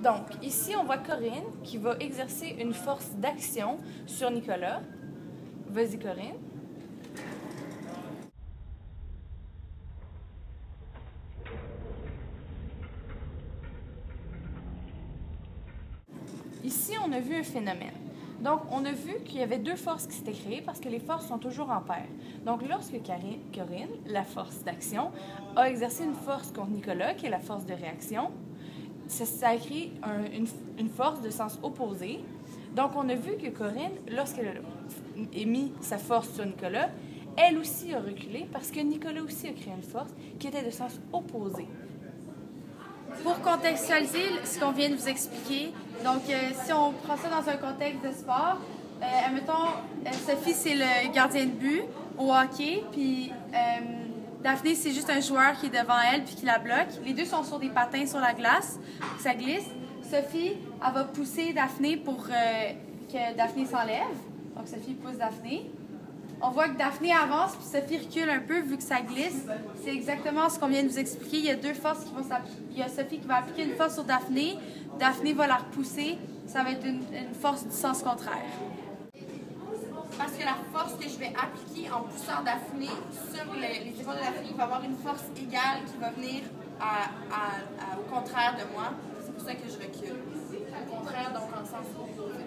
Donc, ici, on voit Corinne qui va exercer une force d'action sur Nicolas. Vas-y, Corinne. Ici, on a vu un phénomène. Donc, on a vu qu'il y avait deux forces qui s'étaient créées parce que les forces sont toujours en paire. Donc, lorsque Corinne, la force d'action, a exercé une force contre Nicolas, qui est la force de réaction, ça a créé une force de sens opposé. Donc, on a vu que Corinne, lorsqu'elle a émis sa force sur Nicolas, elle aussi a reculé parce que Nicolas aussi a créé une force qui était de sens opposé. Pour contextualiser ce qu'on vient de vous expliquer, donc si on prend ça dans un contexte de sport, admettons, Sophie c'est le gardien de but au hockey, puis Daphné c'est juste un joueur qui est devant elle puis qui la bloque. Les deux sont sur des patins sur la glace, ça glisse. Sophie, elle va pousser Daphné pour que Daphné s'enlève. Donc Sophie pousse Daphné. On voit que Daphné avance puis Sophie recule un peu vu que ça glisse. C'est exactement ce qu'on vient de vous expliquer. Il y a deux forces qui vont s'appliquer. Il y a Sophie qui va appliquer une force sur Daphné. Daphné va la repousser. Ça va être une force du sens contraire. Parce que la force que je vais appliquer en poussant Daphné sur les épaules de Daphné, il va avoir une force égale qui va venir au contraire de moi. C'est pour ça que je recule. Au contraire, donc en sens opposé.